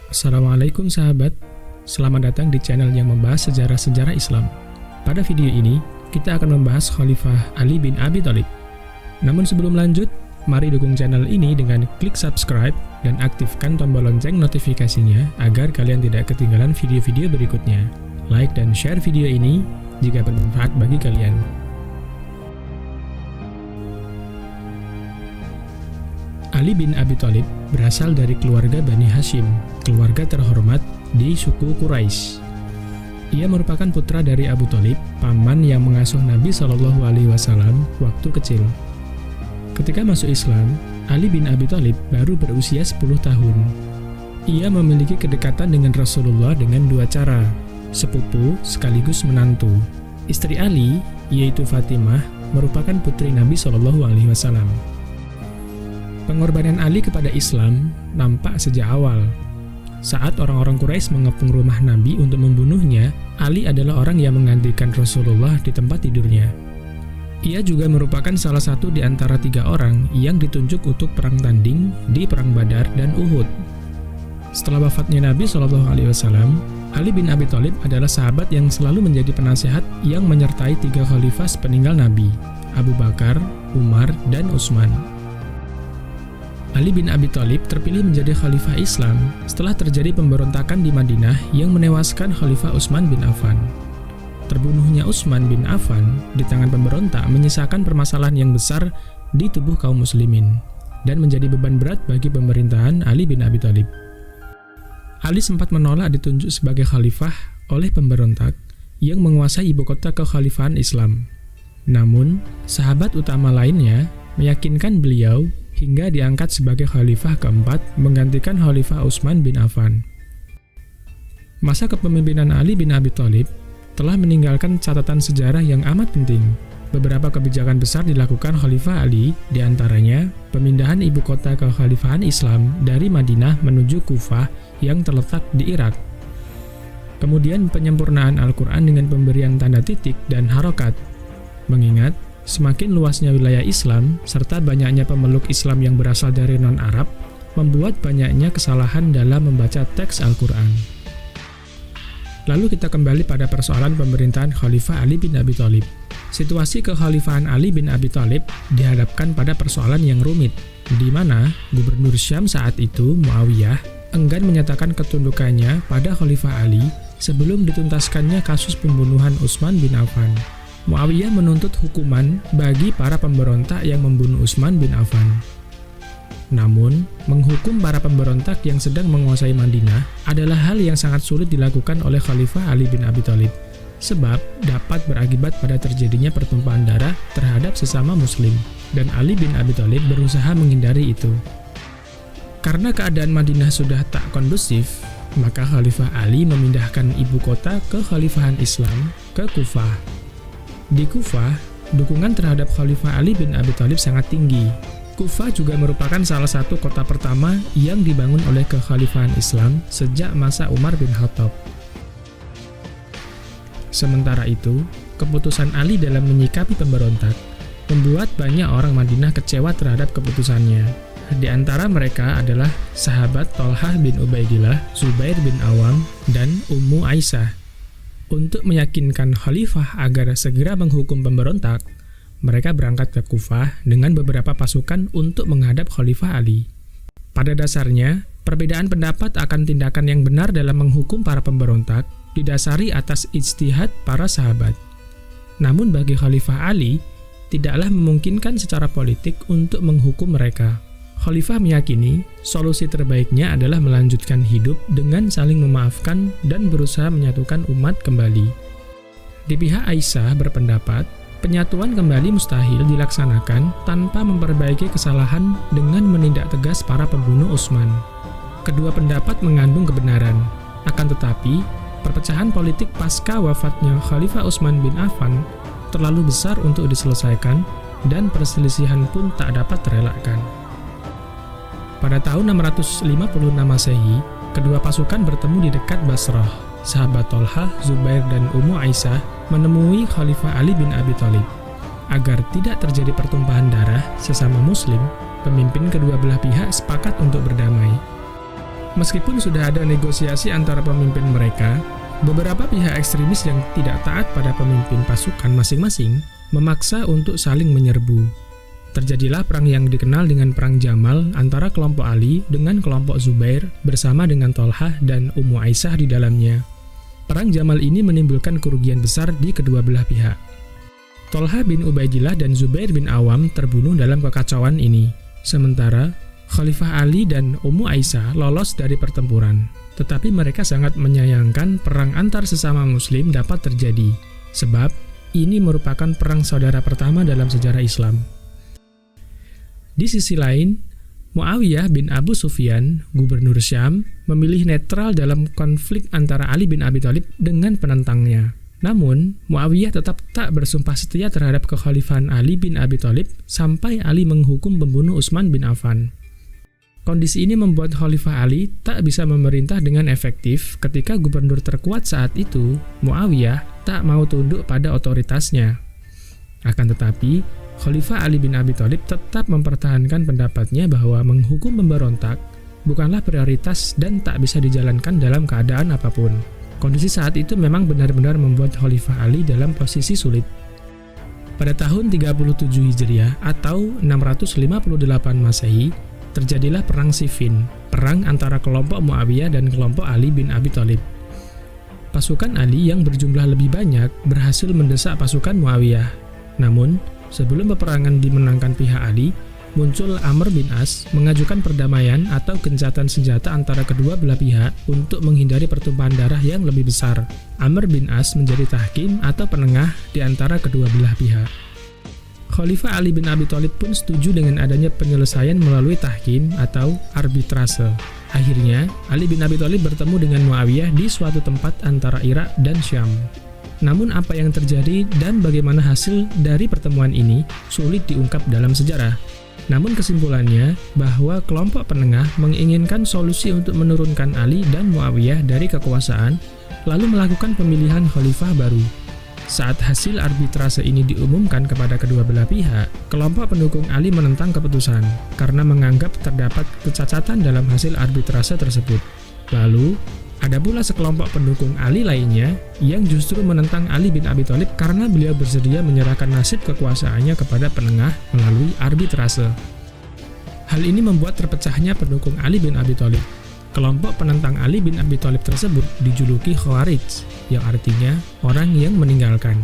Assalamualaikum sahabat, selamat datang di channel yang membahas sejarah-sejarah Islam. Pada video ini, kita akan membahas Khalifah Ali bin Abi Thalib. Namun sebelum lanjut, mari dukung channel ini dengan klik subscribe dan aktifkan tombol lonceng notifikasinya agar kalian tidak ketinggalan video-video berikutnya. Like dan share video ini jika bermanfaat bagi kalian. Ali bin Abi Thalib berasal dari keluarga Bani Hashim, keluarga terhormat di suku Quraisy. Ia merupakan putra dari Abu Thalib, paman yang mengasuh Nabi Shallallahu Alaihi Wasallam waktu kecil. Ketika masuk Islam, Ali bin Abi Thalib baru berusia 10 tahun. Ia memiliki kedekatan dengan Rasulullah dengan dua cara, sepupu sekaligus menantu. Istri Ali, yaitu Fatimah, merupakan putri Nabi Shallallahu Alaihi Wasallam. Pengorbanan Ali kepada Islam nampak sejak awal. Saat orang-orang Quraisy mengepung rumah Nabi untuk membunuhnya, Ali adalah orang yang menggantikan Rasulullah di tempat tidurnya. Ia juga merupakan salah satu di antara 3 orang yang ditunjuk untuk perang tanding di Perang Badar dan Uhud. Setelah wafatnya Nabi SAW, Ali bin Abi Thalib adalah sahabat yang selalu menjadi penasehat yang menyertai 3 khalifah sepeninggal Nabi, Abu Bakar, Umar, dan Utsman. Ali bin Abi Thalib terpilih menjadi khalifah Islam setelah terjadi pemberontakan di Madinah yang menewaskan Khalifah Utsman bin Affan. Terbunuhnya Utsman bin Affan di tangan pemberontak menyisakan permasalahan yang besar di tubuh kaum muslimin dan menjadi beban berat bagi pemerintahan Ali bin Abi Thalib. Ali sempat menolak ditunjuk sebagai khalifah oleh pemberontak yang menguasai ibu kota kekhalifahan Islam. Namun, sahabat utama lainnya meyakinkan beliau hingga diangkat sebagai khalifah keempat menggantikan Khalifah Utsman bin Affan. Masa kepemimpinan Ali bin Abi Thalib telah meninggalkan catatan sejarah yang amat penting. Beberapa kebijakan besar dilakukan Khalifah Ali, diantaranya pemindahan ibu kota kekhalifahan Islam dari Madinah menuju Kufah yang terletak di Irak. Kemudian penyempurnaan Al-Quran dengan pemberian tanda titik dan harokat. Mengingat semakin luasnya wilayah Islam, serta banyaknya pemeluk Islam yang berasal dari non-Arab, membuat banyaknya kesalahan dalam membaca teks Al-Quran. Lalu kita kembali pada persoalan pemerintahan Khalifah Ali bin Abi Thalib. Situasi kekhalifahan Ali bin Abi Thalib dihadapkan pada persoalan yang rumit, di mana Gubernur Syam saat itu, Muawiyah, enggan menyatakan ketundukannya pada Khalifah Ali sebelum dituntaskannya kasus pembunuhan Utsman bin Affan. Muawiyah menuntut hukuman bagi para pemberontak yang membunuh Utsman bin Affan. Namun, menghukum para pemberontak yang sedang menguasai Madinah adalah hal yang sangat sulit dilakukan oleh Khalifah Ali bin Abi Thalib, sebab dapat berakibat pada terjadinya pertumpahan darah terhadap sesama muslim, dan Ali bin Abi Thalib berusaha menghindari itu. Karena keadaan Madinah sudah tak kondusif, maka Khalifah Ali memindahkan ibu kota kekhalifahan Islam ke Kufah. Di Kufah, dukungan terhadap Khalifah Ali bin Abi Thalib sangat tinggi. Kufah juga merupakan salah satu kota pertama yang dibangun oleh kekhalifahan Islam sejak masa Umar bin Khattab. Sementara itu, keputusan Ali dalam menyikapi pemberontak membuat banyak orang Madinah kecewa terhadap keputusannya. Di antara mereka adalah sahabat Thalhah bin Ubaidillah, Zubair bin Awam, dan Ummu Aisyah. Untuk meyakinkan khalifah agar segera menghukum pemberontak, mereka berangkat ke Kufah dengan beberapa pasukan untuk menghadap Khalifah Ali. Pada dasarnya, perbedaan pendapat akan tindakan yang benar dalam menghukum para pemberontak didasari atas ijtihad para sahabat. Namun bagi Khalifah Ali, tidaklah memungkinkan secara politik untuk menghukum mereka. Khalifah meyakini solusi terbaiknya adalah melanjutkan hidup dengan saling memaafkan dan berusaha menyatukan umat kembali. Di pihak Aisyah berpendapat, penyatuan kembali mustahil dilaksanakan tanpa memperbaiki kesalahan dengan menindak tegas para pembunuh Utsman. Kedua pendapat mengandung kebenaran, akan tetapi perpecahan politik pasca wafatnya Khalifah Utsman bin Affan terlalu besar untuk diselesaikan dan perselisihan pun tak dapat terelakkan. Pada tahun 656 Masehi, kedua pasukan bertemu di dekat Basrah. Sahabat Thalhah, Zubair, dan Ummu Aisyah menemui Khalifah Ali bin Abi Thalib. Agar tidak terjadi pertumpahan darah sesama muslim, pemimpin kedua belah pihak sepakat untuk berdamai. Meskipun sudah ada negosiasi antara pemimpin mereka, beberapa pihak ekstremis yang tidak taat pada pemimpin pasukan masing-masing memaksa untuk saling menyerbu. Terjadilah perang yang dikenal dengan Perang Jamal antara kelompok Ali dengan kelompok Zubair bersama dengan Tolhah dan Ummu Aisyah di dalamnya. Perang Jamal ini menimbulkan kerugian besar di kedua belah pihak. Tolhah bin Ubaidillah dan Zubair bin Awam terbunuh dalam kekacauan ini. Sementara Khalifah Ali dan Ummu Aisyah lolos dari pertempuran. Tetapi mereka sangat menyayangkan perang antar sesama muslim dapat terjadi, sebab ini merupakan perang saudara pertama dalam sejarah Islam. Di sisi lain, Muawiyah bin Abu Sufyan, gubernur Syam, memilih netral dalam konflik antara Ali bin Abi Thalib dengan penentangnya. Namun, Muawiyah tetap tak bersumpah setia terhadap kekhalifahan Ali bin Abi Thalib sampai Ali menghukum pembunuh Utsman bin Affan. Kondisi ini membuat Khalifah Ali tak bisa memerintah dengan efektif ketika gubernur terkuat saat itu, Muawiyah, tak mau tunduk pada otoritasnya. Akan tetapi, Khalifah Ali bin Abi Thalib tetap mempertahankan pendapatnya bahwa menghukum pemberontak bukanlah prioritas dan tak bisa dijalankan dalam keadaan apapun. Kondisi saat itu memang benar-benar membuat Khalifah Ali dalam posisi sulit. Pada tahun 37 Hijriah atau 658 Masehi, terjadilah Perang Siffin, perang antara kelompok Muawiyah dan kelompok Ali bin Abi Thalib. Pasukan Ali yang berjumlah lebih banyak berhasil mendesak pasukan Muawiyah. Namun, sebelum peperangan dimenangkan pihak Ali, muncul Amr bin As mengajukan perdamaian atau gencatan senjata antara kedua belah pihak untuk menghindari pertumpahan darah yang lebih besar. Amr bin As menjadi tahkim atau penengah di antara kedua belah pihak. Khalifah Ali bin Abi Thalib pun setuju dengan adanya penyelesaian melalui tahkim atau arbitrase. Akhirnya, Ali bin Abi Thalib bertemu dengan Muawiyah di suatu tempat antara Irak dan Syam. Namun apa yang terjadi dan bagaimana hasil dari pertemuan ini sulit diungkap dalam sejarah. Namun kesimpulannya bahwa kelompok penengah menginginkan solusi untuk menurunkan Ali dan Muawiyah dari kekuasaan, lalu melakukan pemilihan khalifah baru. Saat hasil arbitrase ini diumumkan kepada kedua belah pihak, kelompok pendukung Ali menentang keputusan karena menganggap terdapat kecacatan dalam hasil arbitrase tersebut. Lalu, ada pula sekelompok pendukung Ali lainnya yang justru menentang Ali bin Abi Thalib karena beliau bersedia menyerahkan nasib kekuasaannya kepada penengah melalui arbitrase. Hal ini membuat terpecahnya pendukung Ali bin Abi Thalib. Kelompok penentang Ali bin Abi Thalib tersebut dijuluki Khawarij, yang artinya orang yang meninggalkan.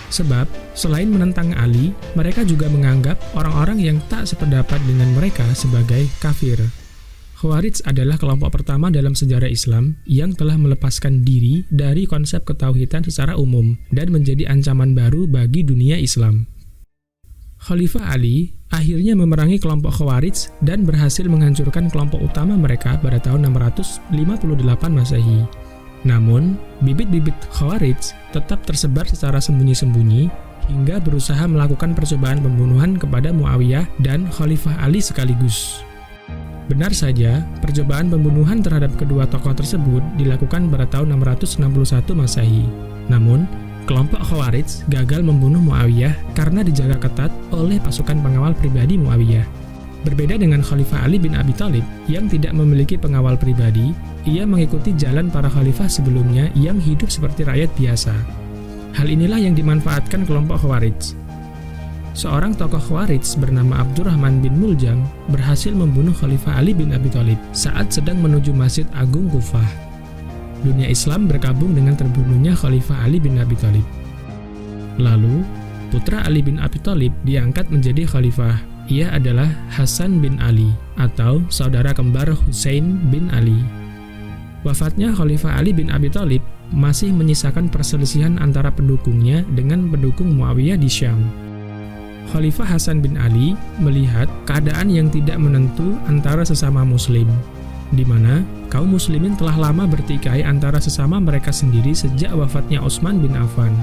Sebab, selain menentang Ali, mereka juga menganggap orang-orang yang tak sependapat dengan mereka sebagai kafir. Khawarij adalah kelompok pertama dalam sejarah Islam yang telah melepaskan diri dari konsep ketauhidan secara umum dan menjadi ancaman baru bagi dunia Islam. Khalifah Ali akhirnya memerangi kelompok Khawarij dan berhasil menghancurkan kelompok utama mereka pada tahun 658 Masehi. Namun, bibit-bibit Khawarij tetap tersebar secara sembunyi-sembunyi hingga berusaha melakukan percobaan pembunuhan kepada Muawiyah dan Khalifah Ali sekaligus. Benar saja, percobaan pembunuhan terhadap kedua tokoh tersebut dilakukan pada tahun 661 Masehi. Namun, kelompok Khawarij gagal membunuh Muawiyah karena dijaga ketat oleh pasukan pengawal pribadi Muawiyah. Berbeda dengan Khalifah Ali bin Abi Thalib yang tidak memiliki pengawal pribadi, ia mengikuti jalan para khalifah sebelumnya yang hidup seperti rakyat biasa. Hal inilah yang dimanfaatkan kelompok Khawarij. Seorang tokoh Khawarij bernama Abdurrahman bin Muljam berhasil membunuh Khalifah Ali bin Abi Thalib saat sedang menuju Masjid Agung Kufah. Dunia Islam berkabung dengan terbunuhnya Khalifah Ali bin Abi Thalib. Lalu, putra Ali bin Abi Thalib diangkat menjadi khalifah. Ia adalah Hasan bin Ali atau saudara kembar Husain bin Ali. Wafatnya Khalifah Ali bin Abi Thalib masih menyisakan perselisihan antara pendukungnya dengan pendukung Muawiyah di Syam. Khalifah Hasan bin Ali melihat keadaan yang tidak menentu antara sesama muslim, di mana kaum muslimin telah lama bertikai antara sesama mereka sendiri sejak wafatnya Utsman bin Affan.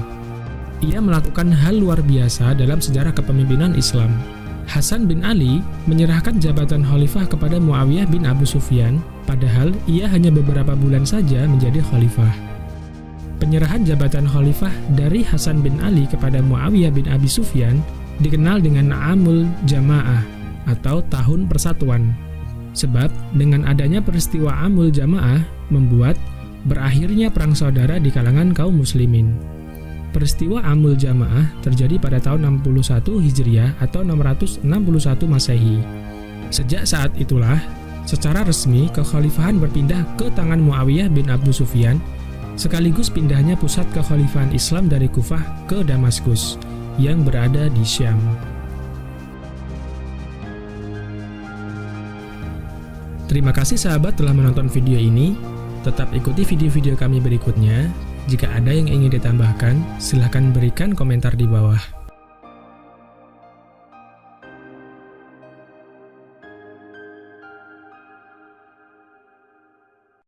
Ia melakukan hal luar biasa dalam sejarah kepemimpinan Islam. Hasan bin Ali menyerahkan jabatan khalifah kepada Muawiyah bin Abu Sufyan, padahal ia hanya beberapa bulan saja menjadi khalifah. Penyerahan jabatan khalifah dari Hasan bin Ali kepada Muawiyah bin Abi Sufyan dikenal dengan Amul Jamaah atau Tahun Persatuan. Sebab dengan adanya peristiwa Amul Jamaah membuat berakhirnya perang saudara di kalangan kaum muslimin. Peristiwa Amul Jamaah terjadi pada tahun 61 Hijriah atau 661 Masehi. Sejak saat itulah, secara resmi kekhalifahan berpindah ke tangan Muawiyah bin Abu Sufyan, sekaligus pindahnya pusat kekhalifahan Islam dari Kufah ke Damaskus yang berada di Syam. Terima kasih sahabat telah menonton video ini. Tetap ikuti video-video kami berikutnya. Jika ada yang ingin ditambahkan, silahkan berikan komentar di bawah.